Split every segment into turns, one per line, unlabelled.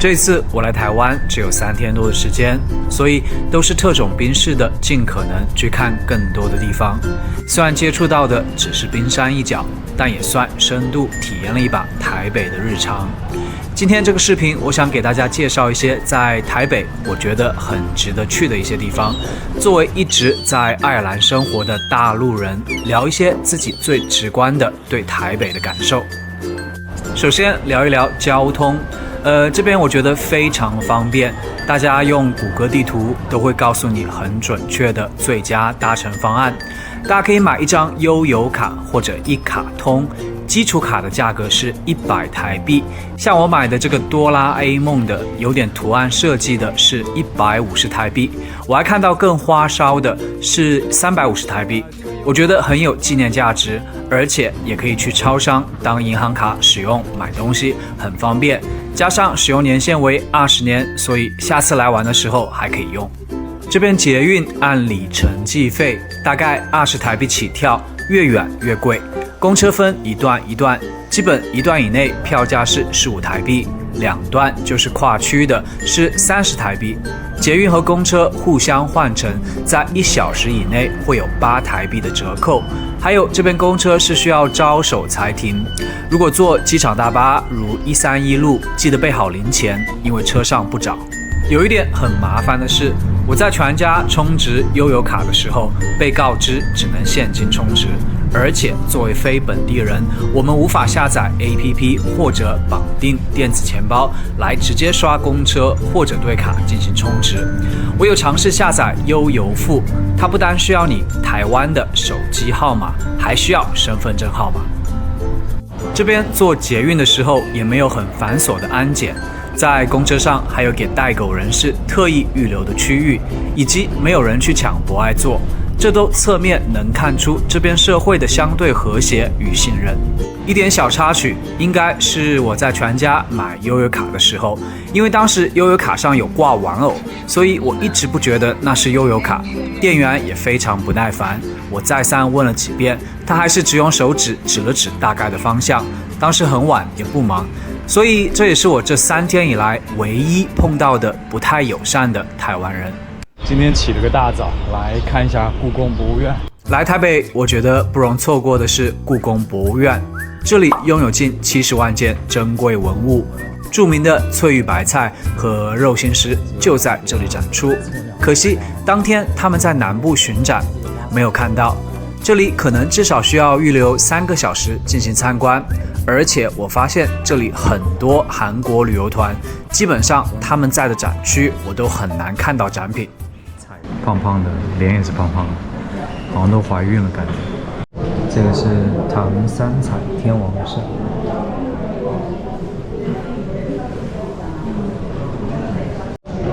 這次我來台灣只有3天多的時間，所以都是特種兵式的，盡可能去看更多的地方。雖然接觸到的只是冰山一角，但也算深度體驗了一把台北的日常。今天這個視頻，我想給大家介紹一些在台北我覺得很值得去的一些地方。作為一直在愛爾蘭生活的大陸人，聊一些自己最直觀的對台北的感受。首先聊一聊交通。這邊我覺得非常方便，大家用谷歌地圖都會告訴你很準確的最佳搭乘方案。大家可以買一張悠遊卡或者一卡通，基礎卡的價格是100台幣，像我買的這個哆啦 A 夢的有點圖案設計的是150台幣，我還看到更花哨的是350台幣。我覺得很有紀念價值，而且也可以去超商當銀行卡使用買東西，很方便。加上使用年限為20年，所以下次來玩的時候還可以用。這邊捷運按里程計費，大概20台幣起跳，越遠越貴。公車分一段一段，基本一段以內票價是15台幣，2段就是跨區的，是30台幣。捷運和公車互相換乘，在1小時以內會有8台幣的折扣。還有這邊公車是需要招手才停，如果坐機場大巴如131路，記得備好零錢，因為車上不找。有一點很麻煩的是，我在全家充值悠遊卡的時候，被告知只能現金充值，而且作為非本地人，我們無法下載 APP 或者綁定電子錢包來直接刷公車或者對卡進行充值。我有嘗試下載悠遊付，它不單需要你台灣的手機號碼，還需要身份證號碼。這邊坐捷運的時候也沒有很繁瑣的安檢，在公車上還有給帶狗人士特意預留的區域，以及沒有人去搶博愛座，這都側面能看出這邊社會的相對和諧與信任。一點小插曲，應該是我在全家買悠遊卡的時候，因為當時悠遊卡上有掛玩偶，所以我一直不覺得那是悠遊卡。店員也非常不耐煩，我再三問了幾遍，他還是只用手指指了指大概的方向。當時很晚也不忙，所以這也是我這3天以來唯一碰到的不太友善的台灣人。今天起了個大早，來看一下故宮博物院。來台北，我覺得不容錯過的是故宮博物院，這裡擁有近70萬件珍貴文物，著名的翠玉白菜和肉心石就在這裡展出。可惜當天他們在南部巡展，沒有看到。這裡可能至少需要預留3個小時進行參觀，而且我發現這裡很多韓國旅遊團，基本上他們在的展區我都很難看到展品。胖胖的，臉也是胖胖的，好像都懷孕了感覺。這個是唐三彩天王聖，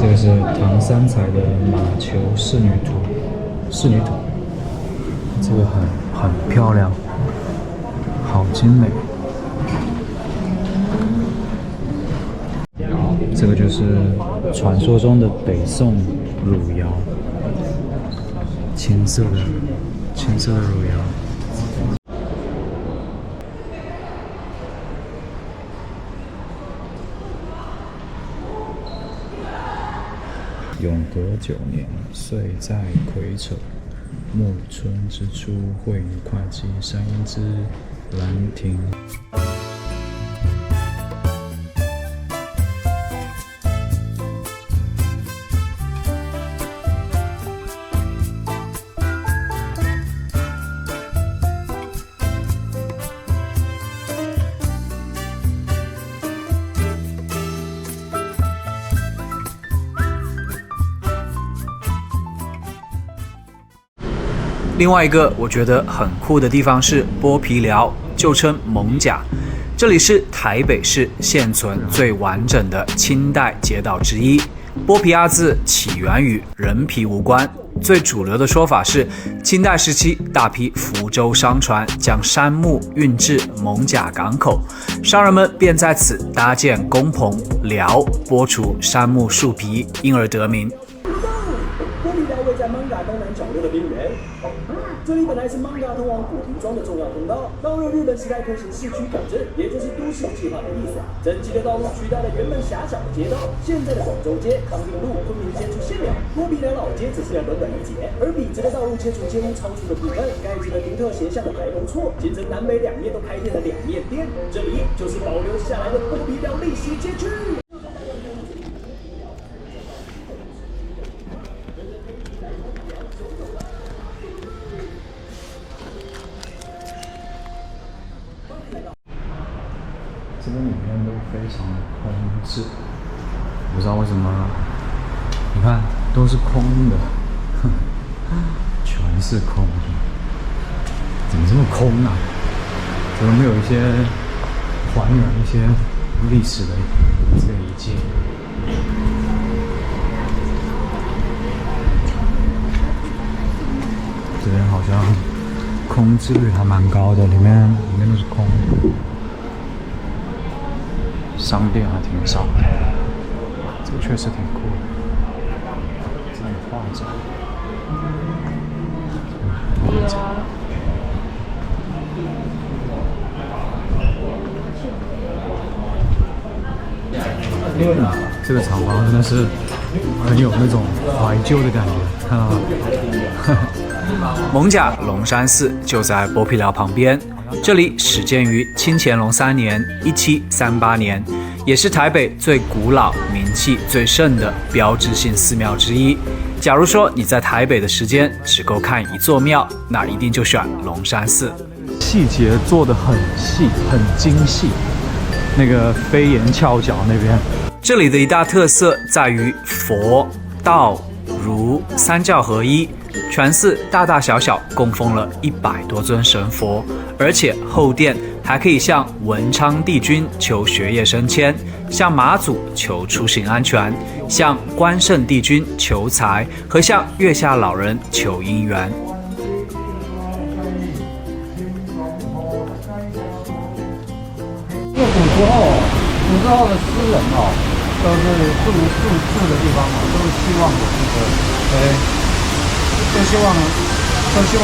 這個是唐三彩的馬球仕女圖，這個很漂亮，好精美。這個就是傳說中的北宋汝窯，青色的汝窯。永德9年，岁在癸丑，暮春之初，會於會稽山之蘭亭。另外一個我覺得很酷的地方是剝皮寮，就稱艋舺。這裡是台北市現存最完整的清代街道之一。剝皮二字起源於人皮無關，最主流的說法是清代時期大批福州商船將杉木運至艋舺港口，商人們便在此搭建工棚寮，剝除杉木樹皮，因而得名。剝皮寮位在
在艋舺東南角落的邊緣。這裡本來是艋舺通往古亭莊的重要通道，到了日本時代推行市區改正，也就是都市計劃的意思。整齊的道路取代了原本狹小的街道，現在的廣州街、康定路、昆明街出現了，郭比寮老街只剩下短短一截，而筆直的道路切除街屋超出的部分，蓋起了独特斜向的牌樓錯，形成南北兩面都開店的兩面店。這裡就是保留下來的郭比寮歷史街區。
这边里面都非常的空置，不知道为什么，你看都是空的，全是空的，怎么这么空啊？怎么没有一些还原一些历史的这个遗迹？这边好像空置率還蠻高的，裡面都是空的。商店還挺少的，這個確實挺酷的。這裡畫着，這個廠房真的是很有那種懷舊的感覺，看到嗎？艋舺龍山寺就在剝皮寮旁邊。這裡始建於清乾隆3年1738年，也是台北最古老、名氣最盛的標誌性寺廟之一。假如說你在台北的時間只夠看一座廟，那一定就選龍山寺。細節做得很細，很精細。那個飛檐翹角那邊，這裡的一大特色在於佛、道、儒三教合一。全寺大大小小供奉了100多尊神佛，而且後殿還可以向文昌帝君求學業升遷，向媽祖求出行安全，向關聖帝君求財，和向月下老人求姻緣。
因為古時候的詩人都是住的地方都是希望有這個都希望有福祉，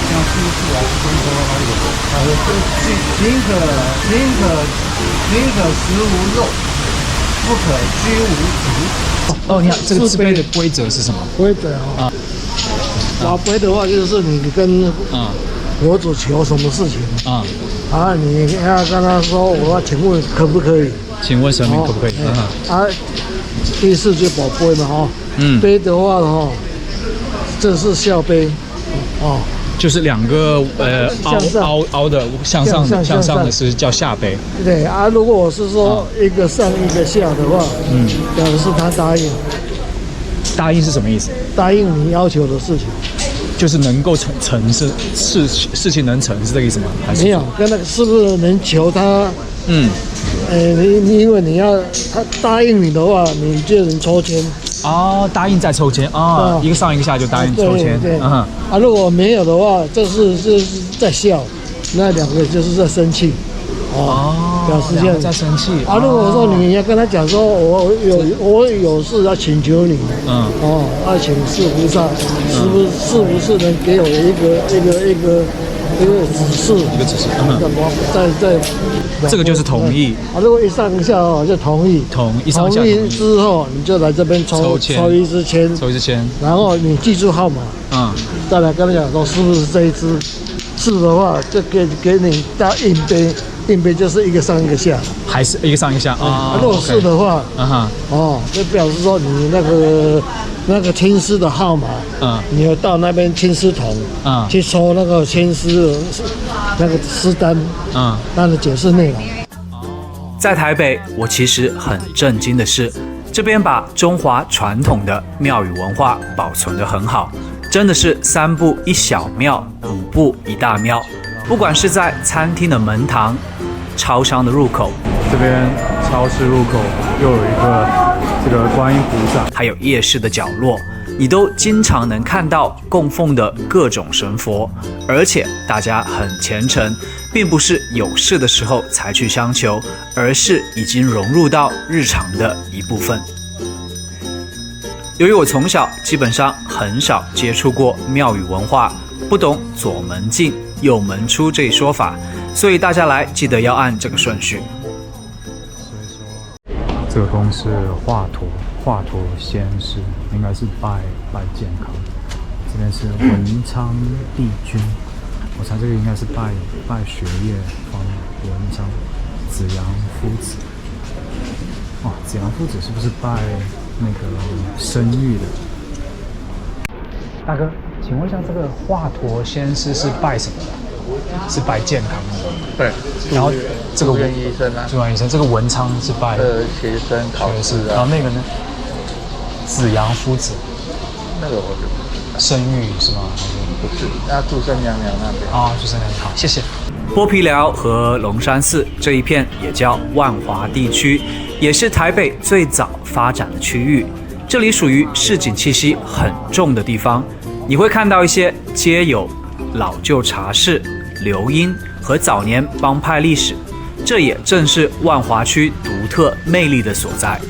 像居士啊、中國宁可食無肉，不可居無竹。
哦，你看這個字碑的規則是什麼？
規則法規的話就是你跟佛祖求什麼事情你要跟他說，我要請問可不可以？
請問神明可不可以？
第四就寶杯嘛杯的話這是孝杯，
就是兩個凹的向上的是叫下杯。
對啊，如果我是說一個上一個下的話，表示他答應。
答應是什麼意思？
答應你要求的事情，
就是能夠成事情能成是這個意思嗎？還是沒有，
跟那個是不是能求他？你因為你要他答應你的話，你就能抽籤。
答應再抽籤一個上一個下就答應抽籤。
對如果沒有的話，這是在笑，那兩個就是在生氣。表示這樣在生氣。如果說你要跟他講說，我有事要請求你，要請釋菩薩，是不是能給我一個指示？一個指示。這個就是同意。如果一上一下就同意。同意之後，你就來這邊抽一支籤。然後你記住號碼。再來跟他講說，是不是這一支？是的話，就給你搭硬杯。硬杯就是一個上一個下，還是一個上一個下如果是的話，就表示說你那個籤詩的號碼，你要到那邊籤詩筒，去抽那個籤詩那個詩單，它的解釋內容。
在台北，我其實很震驚的是，這邊把中華傳統的廟宇文化保存得很好，真的是3步一小廟，5步一大廟。不管是在餐廳的門堂、超商的入口，這邊超市入口又有一個這個觀音菩薩，還有夜市的角落，你都經常能看到供奉的各種神佛，而且大家很虔誠，並不是有事的時候才去相求，而是已經融入到日常的一部分。由於我從小基本上很少接觸過廟宇文化，不懂左門進右門出這一說法，所以大家來記得要按這個順序。
這個宮是華佗仙師，應該是拜健康。這邊是文昌帝君，我猜這個應該是拜學業方面。文昌子陽夫子，哦，子陽夫子是不是拜那個生育的？大哥，請問一下，這個華佗仙師是拜什麼的？是拜健康的。
对，
然後這個
住院醫生啊，
住院醫生，這個文昌是拜
學生考試啊，
然後那個呢？子陽夫子，
那個我就
生育是嗎？
不是，那祝聖娘娘那邊。
啊，祝聖娘娘好，謝謝。
剝皮寮和龍山寺這一片也叫萬華地區，也是台北最早發展的區域。這裡屬於市井氣息很重的地方，你會看到一些街友、老舊茶室、流鶯和早年幫派歷史，這也正是萬華區獨特魅力的所在。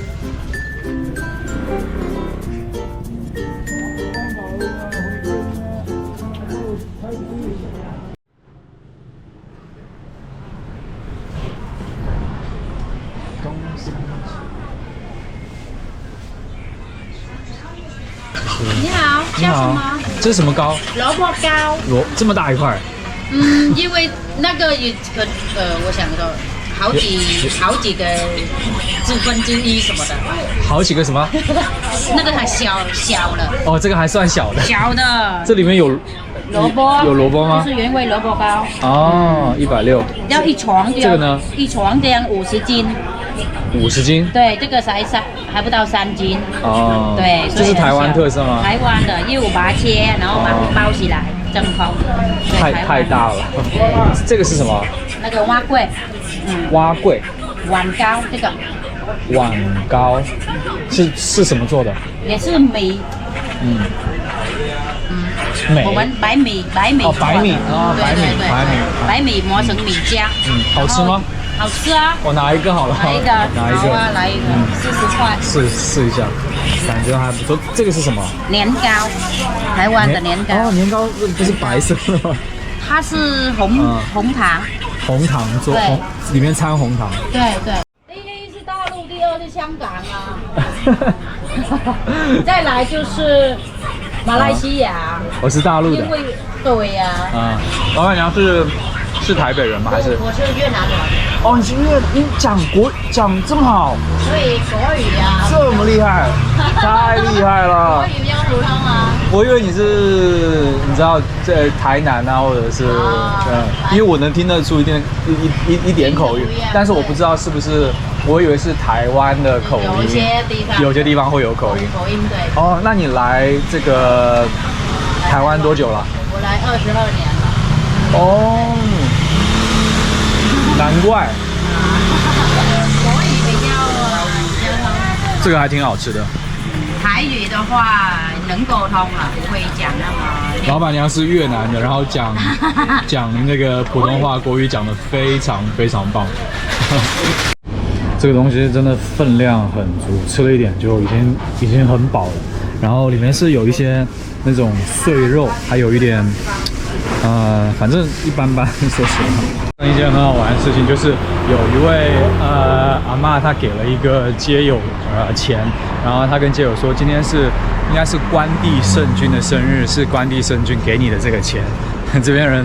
你好，叫什麼？
這是什麼糕？
蘿蔔糕。
這麼大一塊？
因為那個也我想說好幾個1/4什麼的。
好幾個什麼？
那個還小了。
哦，這個還算小的。
小的。
這裡面有
蘿蔔。有
蘿蔔嗎？
就是原味蘿蔔糕。
哦，160。
要一床就要。這個呢？一床這樣50斤。
50斤？
對，這個還不到3斤。哦。對。
這是台灣特色嗎？
台灣的，因為我把它切，然後把它包起來，真空。
太大了。這個是什麼？
那個碗粿。
碗粿。
碗糕，這個。
碗糕是什麼做的？
也是米。我們白米。
哦，白米啊，
白米磨成米漿。
好吃嗎？
好吃啊！
我拿一個好了。
拿一個。好啊，來一個，40塊。試一下，
感覺還不錯。這個是什麼？
年糕，台灣的年糕。
哦，年糕不是白色的嗎？
它是紅糖。
紅糖做，裡面摻紅糖。
對。第一是大陸，第二是香港啊。再來就是馬來西亞。我是大陸的。因為對呀。
老闆娘是台北人嗎？還是？
我是越南人。
哦，你是你講這麼好。
對，國語呀。
這麼厲害，太厲害了。
國語比較普通啊。
我以為你知道在台南啊，或者是因為我能聽得出一點口音，但是我不知道是不是，我以為是台灣的口音。有些地方會有口音。
口音對。
哦，那你來這個台灣多久了？
我來22年了。
哦，難怪。
國語比較
這個還挺好吃的。
台語的話能溝通了，不會講那麼。
老闆娘是越南的，然後講那個普通話、國語講得非常非常棒。這個東西真的分量很足，吃了一點就已經很飽了。然後裡面是有一些那種碎肉，還有一點。反正一般般，說實話。一件很好玩的事情就是有一位阿嬷，她給了一個街友錢，然後她跟街友說，今天應該是關帝聖君的生日，是關帝聖君給你的這個錢。這邊人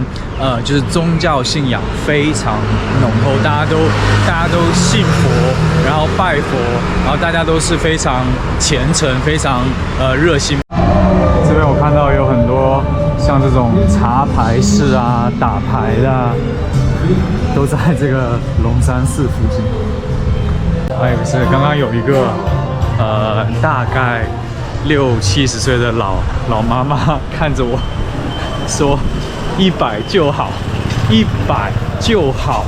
就是宗教信仰非常濃厚，大家都信佛，然後拜佛，然後大家都是非常虔誠、非常熱心。這邊我看到有很多。像這種茶牌室啊、打牌的啊，都在這個龍山寺附近。還有是剛剛有一個大概60-70歲的老媽媽看着我說：“100就好，100就好。”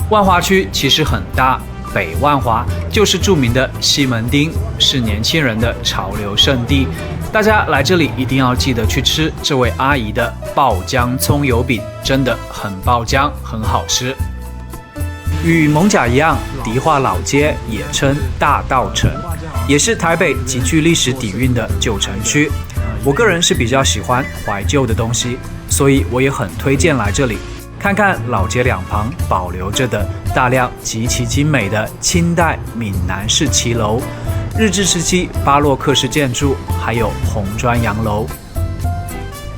萬華區其實很大。北萬華就是著名的西門町，是年輕人的潮流聖地。大家來這裡一定要記得去吃這位阿姨的爆漿蔥油餅，真的很爆漿，很好吃。與艋舺一樣，迪化老街也稱大稻埕，也是台北極具歷史底蘊的舊城區。我個人是比較喜歡懷舊的東西，所以我也很推薦來這裡看看老街兩旁保留着的大量極其精美的清代閩南式騎樓、日治時期巴洛克式建築，還有紅磚洋樓。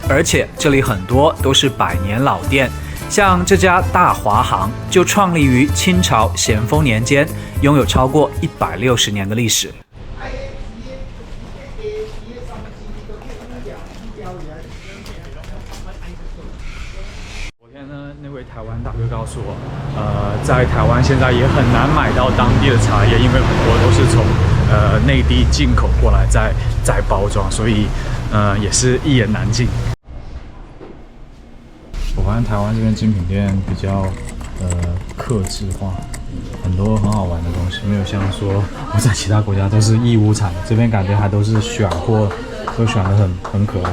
而且這裡很多都是百年老店，像這家大華行就創立於清朝咸豐年間，擁有超過160年的歷史。
昨天呢，那位台灣大哥告訴我，在台灣現在也很難買到當地的茶葉，因為很多都是从內地進口過來再包裝，所以也是一言難盡。我發現台灣這邊精品店比較客製化，很多很好玩的東西，沒有像說我在其他國家都是義烏產，這邊感覺還都是選貨，都選得很可愛。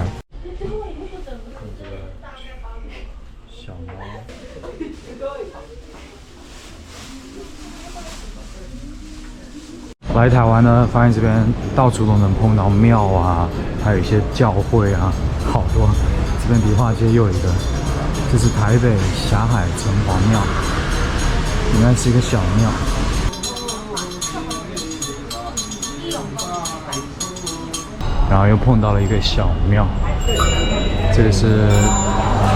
小貓。來台灣呢，發現這邊到處都能碰到廟啊，還有一些教會啊，好多。這邊迪化街又有一個。這是台北霞海城隍廟，應該是一個小廟。然後又碰到了一個小廟，這個是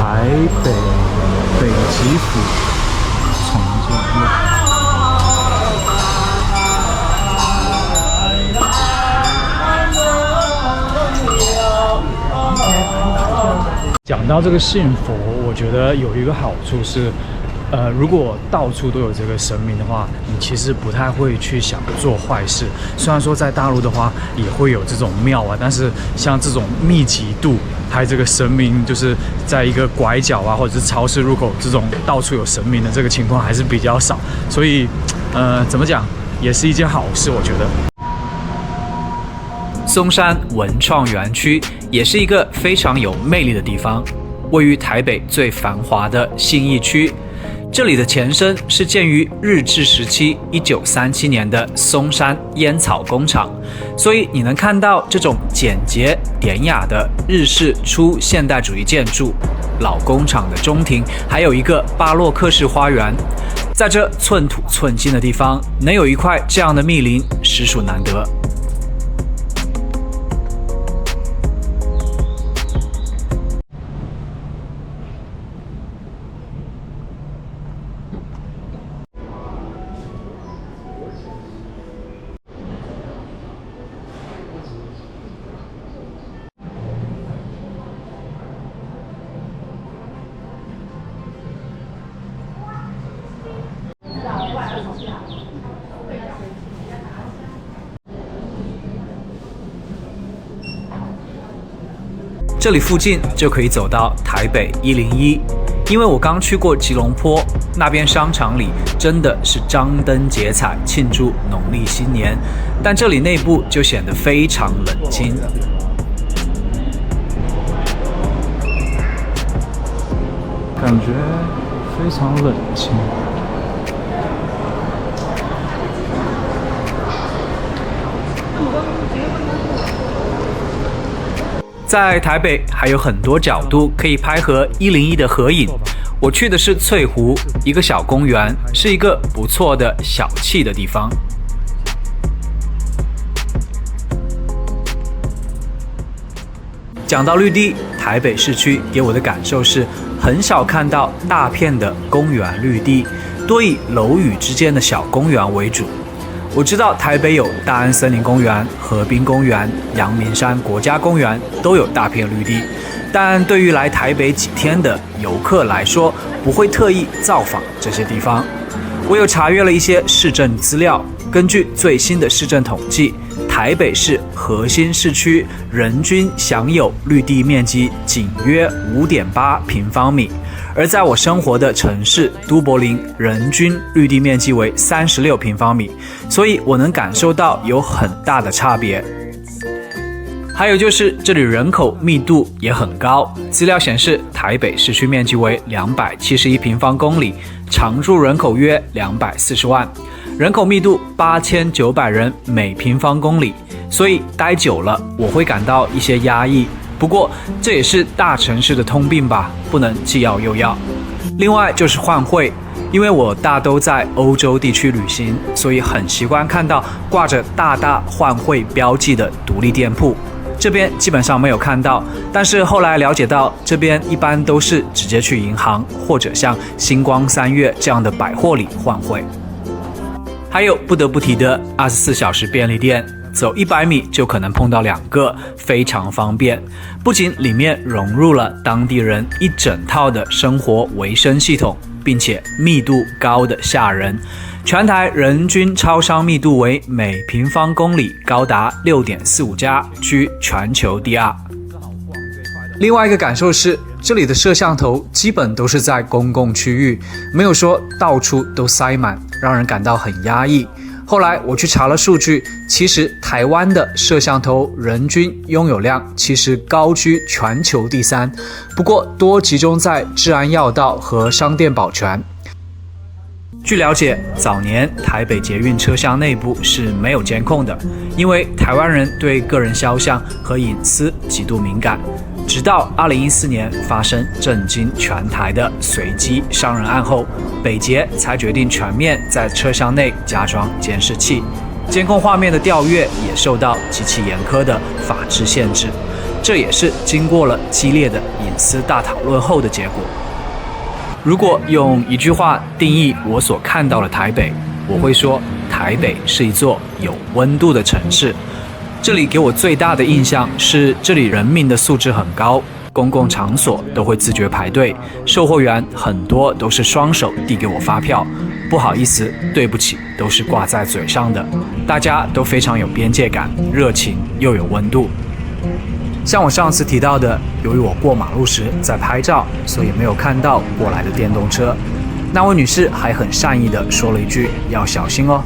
台北北極府重建廟。講到這個信佛，我覺得有一個好處是，如果到處都有這個神明的話，你其實不太會去想做壞事。雖然說在大陸的話也會有這種廟啊，但是像這種密集度，還有這個神明就是在一個拐角啊，或者是超市入口這種到處有神明的這個情況還是比較少。所以，怎麼講，也是一件好事，我覺得。
松山文創園區也是一個非常有魅力的地方，位於台北最繁華的信義區。這裡的前身是建於日治時期1937年的松山菸草工廠，所以你能看到這種簡潔典雅的日式初現代主義建築。老工廠的中庭還有一個巴洛克式花園，在這寸土寸金的地方，能有一塊這樣的密林，實屬難得。這裡附近就可以走到台北101，因為我剛去過吉隆坡，那邊商場裡真的是張燈結彩慶祝農曆新年，但這裡內部就顯得非常冷清。
感覺非常冷清。
在台北還有很多角度可以拍和101的合影。我去的是翠湖，一個小公園，是一個不錯的小憩的地方。講到綠地，台北市區給我的感受是很少看到大片的公園綠地，多以樓宇之間的小公園為主。我知道台北有大安森林公園、河濱公園、陽明山國家公園都有大片綠地，但對於來台北幾天的遊客來說，不會特意造訪這些地方。我有查閱了一些市政資料，根據最新的市政統計，台北市核心市區人均享有綠地面積僅約5.8平方米，而在我生活的城市都柏林，人均綠地面積為36平方米，所以我能感受到有很大的差別。還有就是這裡人口密度也很高，資料顯示台北市區面積為271平方公里，常住人口約240萬，人口密度8900人每平方公里，所以待久了我會感到一些壓抑。不過這也是大城市的通病吧，不能既要又要。另外就是換匯，因為我大都在歐洲地區旅行，所以很習慣看到掛着大大換匯標記的獨立店鋪。這邊基本上沒有看到，但是後來了解到，這邊一般都是直接去銀行或者像星光三月這樣的百貨裡換匯。還有不得不提的24小時便利店，走100米就可能碰到2個，非常方便。不僅裡面融入了當地人一整套的生活維生系統，並且密度高的嚇人。全台人均超商密度為每平方公里高達6.45家，居全球第2。另外一個感受是，這裡的攝像頭基本都是在公共區域，沒有說到處都塞滿，讓人感到很壓抑。後來我去查了數據，其實台灣的攝像頭人均擁有量其實高居全球第3，不過多集中在治安要道和商店保全。據了解，早年台北捷運車廂內部是沒有監控的，因為台灣人對個人肖像和隱私極度敏感。直到2014年發生震驚全台的隨機傷人案後，北捷才決定全面在車廂內加裝監視器，監控畫面的調閱也受到極其嚴苛的法制限制。這也是經過了激烈的隱私大討論後的結果。如果用一句話定義我所看到的台北，我會說台北是一座有溫度的城市。這裡給我最大的印象是，這裡人民的素質很高，公共場所都會自覺排隊，售貨員很多都是雙手遞給我發票，不好意思，對不起，都是掛在嘴上的。大家都非常有邊界感，熱情又有溫度。像我上次提到的，由於我過馬路時在拍照，所以沒有看到過來的電動車。那位女士還很善意地說了一句要小心哦。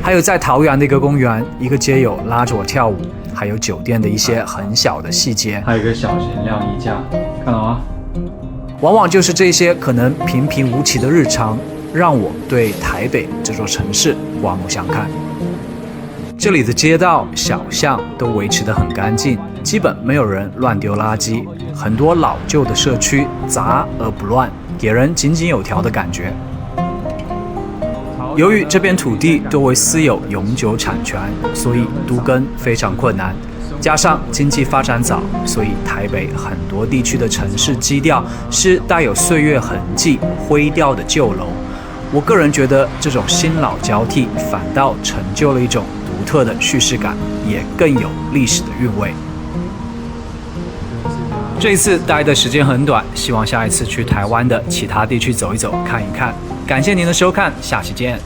還有在桃園的一個公園，一個街友拉着我跳舞，還有酒店的一些很小的細節，
還有一個小型晾衣架，看到嗎？
往往就是這些可能平平無奇的日常，讓我對台北這座城市刮目相看。這裡的街道小巷都維持得很乾淨，基本沒有人亂丟垃圾，很多老舊的社區雜而不亂，給人井井有條的感覺。由於這片土地都為私有永久產權，所以都更非常困難。加上經濟發展早，所以台北很多地區的城市基調是帶有歲月痕跡、灰調的舊樓。我個人覺得這種新老交替，反倒成就了一種獨特的敘事感，也更有歷史的韻味。這一次待的時間很短，希望下一次去台灣的其他地區走一走、看一看。感謝您的收看，下期見。